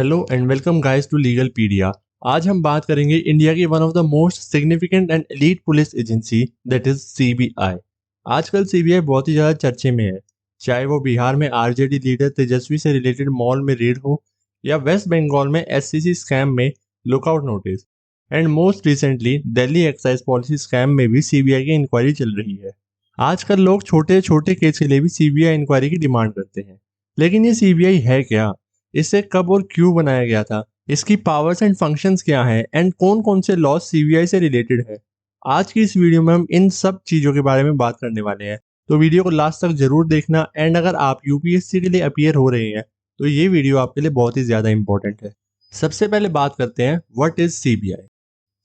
Hello and welcome guys to Legalpedia. आज हम बात करेंगे इंडिया की one of the most significant and elite police agency that is CBI. आजकल CBI बहुत ही ज्यादा चर्चे में है, चाहे वो बिहार में आरजेडी लीडर तेजस्वी से रिलेटेड मॉल में रेड हो या वेस्ट बंगाल में एससीसी स्कैम में lookout notice, and most recently Delhi excise policy scam में भी सीबीआई की इंक्वायरी चल रही है। आजकल लोग छोटे छोटे केस के लिए भी सीबीआई इंक्वायरी की डिमांड करते हैं, लेकिन ये सीबीआई है क्या, इसे कब और क्यों बनाया गया था, इसकी पावर्स एंड फंक्शंस क्या हैं, एंड कौन कौन से लॉज सीबीआई से रिलेटेड है। आज की इस वीडियो में हम इन सब चीज़ों के बारे में बात करने वाले हैं, तो वीडियो को लास्ट तक जरूर देखना। एंड अगर आप यूपीएससी के लिए अपीयर हो रहे हैं तो ये वीडियो आपके लिए बहुत ही ज़्यादा इंपॉर्टेंट है। सबसे पहले बात करते हैं व्हाट इज सीबीआई।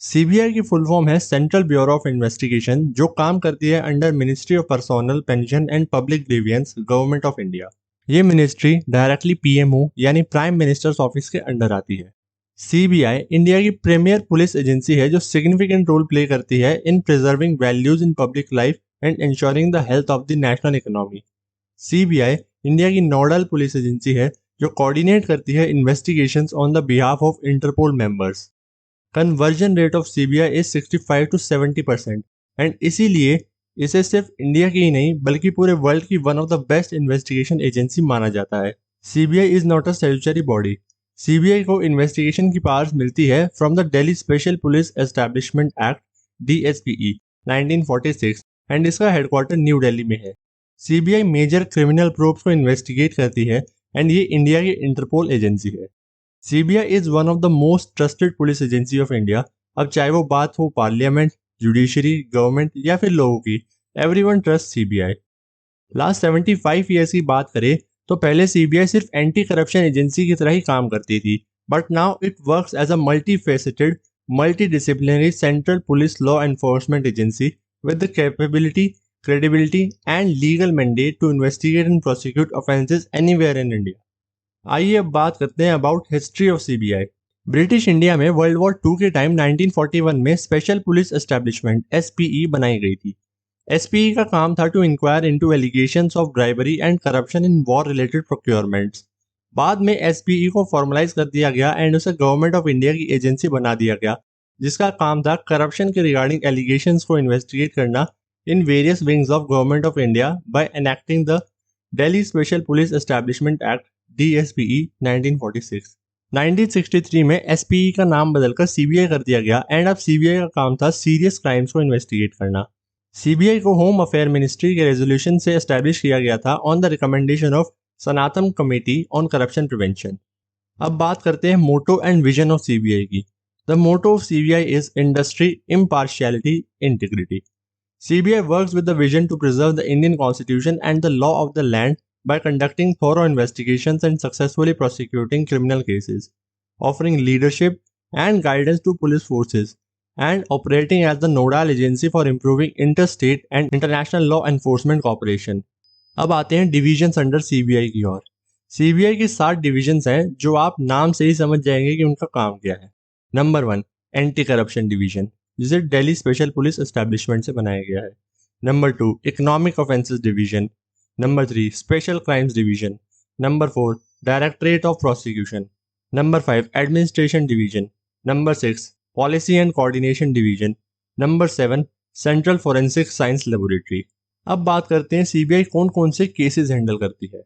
सीबीआई की फुल फॉर्म है सेंट्रल ब्यूरो ऑफ इन्वेस्टिगेशन, जो काम करती है under Ministry of Personnel, Pension and Public Grievance, Government of India. ये मिनिस्ट्री डायरेक्टली पीएमओ यानी प्राइम मिनिस्टर्स ऑफिस के अंडर आती है। सीबीआई इंडिया की प्रीमियर पुलिस एजेंसी है जो सिग्निफिकेंट रोल प्ले करती है in preserving values in public life and ensuring the health of the national economy. CBI India की नोडल पुलिस एजेंसी है जो कोऑर्डिनेट करती है investigations on the behalf of Interpol members. Conversion rate of CBI is 65 to 70%, and इसीलिए इसे सिर्फ India की ही नहीं बल्कि पूरे वर्ल्ड की one of the best investigation agency माना जाता है। CBI is not a statutory body. CBI को इन्वेस्टिगेशन की पावर्स मिलती है from the Delhi special police establishment Act DSPE 1946, and इसका हेडक्वार्टर न्यू दिल्ली में है। सीबीआई मेजर क्रिमिनल प्रोब्स को इन्वेस्टिगेट करती है, एंड ये इंडिया की इंटरपोल एजेंसी है। CBI is one of the most trusted police agency of India. अब चाहे वो बात हो पार्लियामेंट, जुडिशरी, गवर्नमेंट या फिर लोगों की, everyone trust CBI. Last 75 years की बात करें तो पहले सीबीआई सिर्फ एंटी करप्शन एजेंसी की तरह ही काम करती थी, but now it works as a multi faceted, multi disciplinary central police law enforcement agency with the capability, credibility and legal mandate to investigate and prosecute offenses anywhere in India. आइए अब बात करते हैं about history of CBI. British India में world war 2 के time 1941 में special police establishment SPE बनाई गई थी। SPE का काम था to inquire into allegations of bribery and corruption in war related procurements. बाद में SPE को फॉर्मलाइज कर दिया गया एंड उसे गवर्नमेंट ऑफ इंडिया की एजेंसी बना दिया गया, जिसका काम था करप्शन के रिगार्डिंग एलिगेशंस को इन्वेस्टिगेट करना in various wings of government of India by enacting the Delhi special police establishment Act DSPE 1946। 1963 में SPE का नाम बदलकर CBI कर दिया गया, एंड अब CBI का काम था सीरियस क्राइम्स को इन्वेस्टिगेट करना। CBI को होम अफेयर मिनिस्ट्री के रेजोल्यूशन से एस्टैब्लिश किया गया था on the recommendation of Santhanam committee on corruption prevention. अब बात करते हैं motto and vision of CBI की। The motto of CBI is industry, impartiality, integrity. CBI works with the vision to preserve the Indian Constitution and the law of the land by conducting thorough investigations and successfully prosecuting criminal cases, offering leadership and guidance to police forces, and operating as the nodal agency for improving interstate and international law enforcement cooperation. अब आते हैं divisions under CBI की ओर। CBI की 7 divisions हैं जो आप नाम से ही समझ जाएंगे कि उनका काम क्या है। नंबर 1, एंटी करप्शन डिवीजन, जिसे दिल्ली स्पेशल पुलिस एस्टैब्लिशमेंट से बनाया गया है। Number 2, economic offences division. Number 3, special crimes division. Number 4, directorate of prosecution. Number 5, administration division. Number 6, policy and coordination division. Number 7, central forensic science laboratory. अब बात करते हैं CBI कौन कौन से केसेस हैंडल करती है।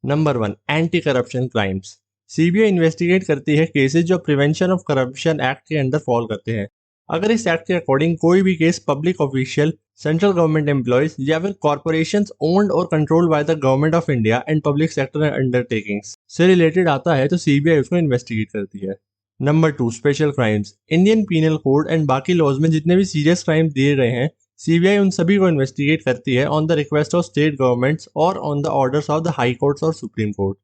Number 1, anti corruption crimes. CBI investigate करती है केसेस जो प्रिवेंशन ऑफ करप्शन एक्ट के अंडर फॉल करते हैं। अगर इस एक्ट के अकॉर्डिंग कोई भी case public official, central government employees या फिर कॉर्पोरेशंस ओन्ड और controlled by the government of India and public sector undertakings से रिलेटेड आता है तो सीबीआई उसको इन्वेस्टिगेट करती है। Number 2, special crimes. Indian penal code and बाकी लॉज में जितने भी सीरियस क्राइम दिए गए हैं, सीबीआई उन सभी को इन्वेस्टिगेट करती है on the request of state governments और on the orders of the high courts और Supreme Court.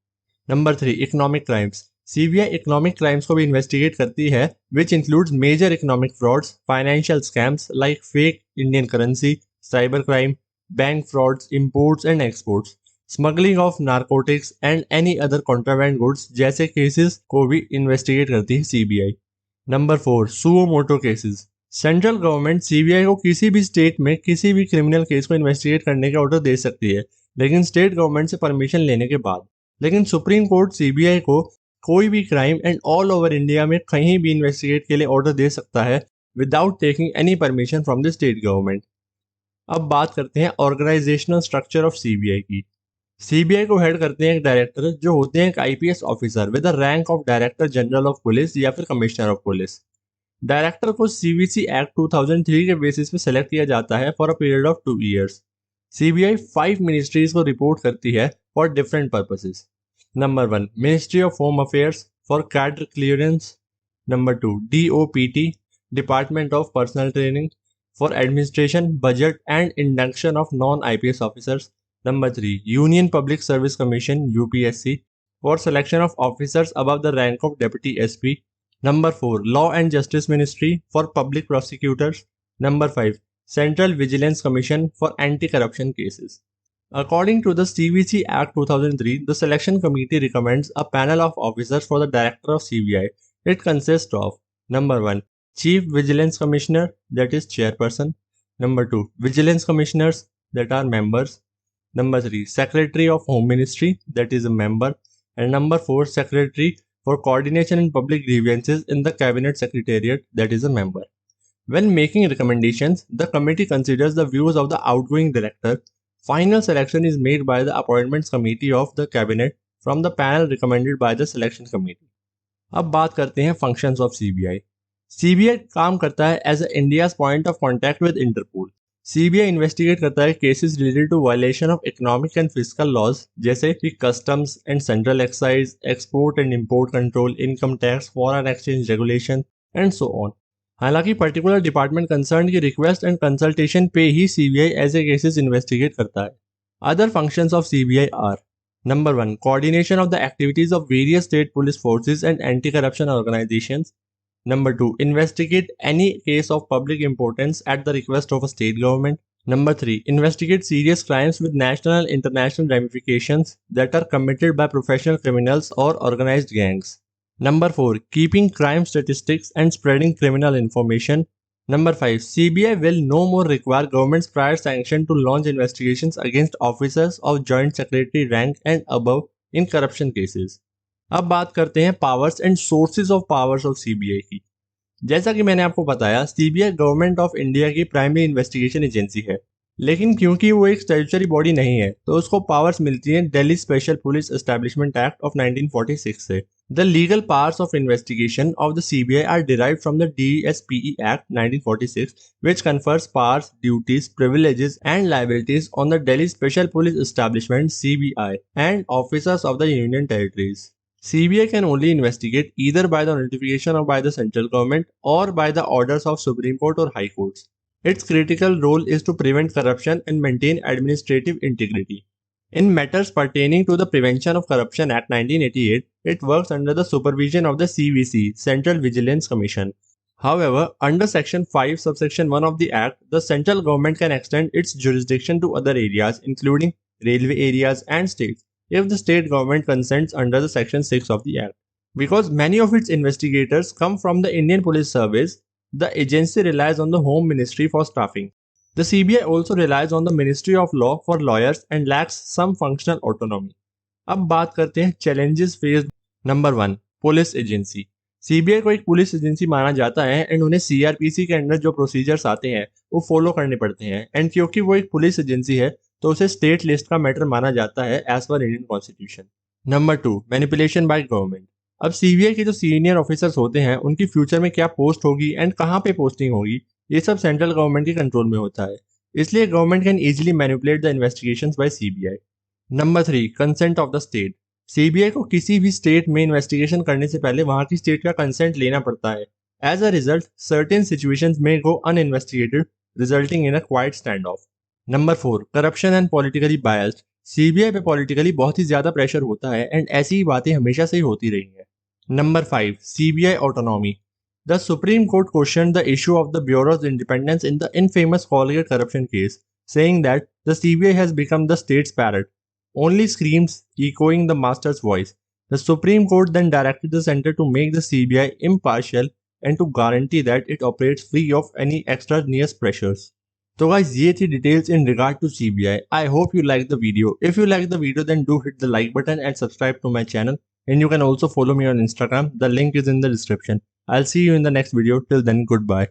Number 3, economic crimes. CBI economic crimes को भी इन्वेस्टिगेट करती है, which includes major economic frauds, financial scams like fake Indian currency, cyber crime, bank frauds, imports and exports, smuggling of narcotics and any other contraband goods जैसे cases को भी investigate करती है CBI. Number 4, suo motu cases. Central government CBI को किसी भी state में किसी भी क्रिमिनल केस को इन्वेस्टिगेट करने का ऑर्डर दे सकती है, लेकिन स्टेट गवर्नमेंट से परमिशन लेने के बाद। लेकिन सुप्रीम कोर्ट सीबीआई को कोई भी crime and all over India में कहीं भी इन्वेस्टिगेट के लिए ऑर्डर दे सकता है without taking any permission from the state government. अब बात करते हैं ऑर्गेनाइजेशनल स्ट्रक्चर ऑफ सीबीआई की। सीबीआई को हेड करते हैं एक डायरेक्टर जो होते हैं एक IPS officer with the rank of director general of police या फिर कमिश्नर ऑफ पुलिस। डायरेक्टर को सीवीसी एक्ट 2003 के बेसिस पे सेलेक्ट किया जाता है for a period of 2 years. CBI 5 ministries को रिपोर्ट करती है for different purposes. Number 1, ministry of home affairs for cadre clearance. Number 2, DOPT, department of personal training for administration, budget and induction of non IPS officers. Number 3, Union Public Service Commission UPSC for selection of officers above the rank of Deputy SP. Number 4, Law and Justice Ministry for public prosecutors. Number 5, Central Vigilance Commission for anti-corruption cases. According to the CVC Act 2003, the selection committee recommends a panel of officers for the director of CBI. It consists of number 1, Chief Vigilance Commissioner, that is chairperson. Number 2, Vigilance Commissioners, that are members. Number 3, Secretary of Home Ministry, that is a member. And number 4, Secretary for Coordination and Public Grievances in the Cabinet Secretariat, that is a member. When making recommendations, the committee considers the views of the outgoing director. Final selection is made by the Appointments Committee of the Cabinet from the panel recommended by the Selection Committee. अब बात करते हैं functions of CBI. CBI काम करता है as a India's point of contact with Interpol. CBI investigate करता है cases related to violation of economic and physical laws जैसे कि customs and central excise, export and import control, income tax, foreign exchange regulation and so on. हालांकि particular department concern की request and consultation पे ही CBI ऐसे cases investigate करता है। Other functions of CBI are number 1, coordination of the activities of various state police forces and anti corruption organisations. Number 2, investigate any case of public importance at the request of a state government. Number 3, investigate serious crimes with national and international ramifications that are committed by professional criminals or organized gangs. Number 4, keeping crime statistics and spreading criminal information. Number 5, CBI will no more require government's prior sanction to launch investigations against officers of joint secretary rank and above in corruption cases. अब बात करते हैं powers and sources of powers of CBI की। जैसा कि मैंने आपको बताया, सीबीआई गवर्नमेंट ऑफ इंडिया की प्राइमरी इन्वेस्टिगेशन एजेंसी है, लेकिन क्योंकि वो एक स्टैट्यूटरी बॉडी नहीं है तो उसको पावर्स मिलती हैं Delhi special police establishment act of 1946 से। The legal powers of investigation of the CBI are derived from the DSPE act 1946 which confers powers, duties, privileges and liabilities on the Delhi Special Police Establishment CBI and officers of the Union Territories. CBI can only investigate either by the notification or by the central government or by the orders of Supreme Court or High Courts. Its critical role is to prevent corruption and maintain administrative integrity. In matters pertaining to the Prevention of Corruption Act 1988, it works under the supervision of the CVC, Central Vigilance Commission. However, under Section 5, Subsection 1 of the Act, the central government can extend its jurisdiction to other areas, including railway areas and states, if the state government consents under the Section 6 of the Act. Because many of its investigators come from the Indian Police Service, the agency relies on the Home Ministry for staffing. The CBI also relies on the Ministry of Law for lawyers and lacks some functional autonomy. अब बात करते हैं challenges faced. Number 1, police agency. CBI को एक police agency माना जाता है and उन्हें सीआरपीसी के अंडर जो प्रोसीजर्स आते हैं वो फॉलो करने पड़ते हैं, एंड क्योंकि वो एक पुलिस एजेंसी है तो उसे स्टेट लिस्ट का मैटर माना जाता है as per Indian constitution. Number 2, manipulation by government. अब सीबीआई के जो सीनियर ऑफिसर्स होते हैं उनकी फ्यूचर में क्या पोस्ट होगी एंड कहाँ पे पोस्टिंग होगी, ये सब सेंट्रल गवर्नमेंट के कंट्रोल में होता है, इसलिए government can easily manipulate the investigations by CBI. Number 3, consent of the state. CBI को किसी भी स्टेट में इन्वेस्टिगेशन करने से पहले वहां की स्टेट का कंसेंट लेना पड़ता है। As a result, certain situations में go uninvestigated, resulting in a quiet number 4, corruption and politically biased. CBI पे पॉलिटिकली बहुत ही ज्यादा प्रेशर होता है एंड ऐसी ही बातें हमेशा से ही होती रही हैं। Number 5, CBI autonomy. The supreme court questioned the issue of the bureaus independence in the infamous Colgate corruption case, saying that the CBI has become the state's parrot, only screams echoing the master's voice. The Supreme Court then directed the center to make the CBI impartial and to guarantee that it operates free of any extraneous pressures. तो guys, ये थी details in regard to CBI. I hope you liked the video. If you liked the video, then do hit the like button and subscribe to my channel. and you can also follow me on Instagram. The link is in the description. I'll see you in the next video. Till then, goodbye.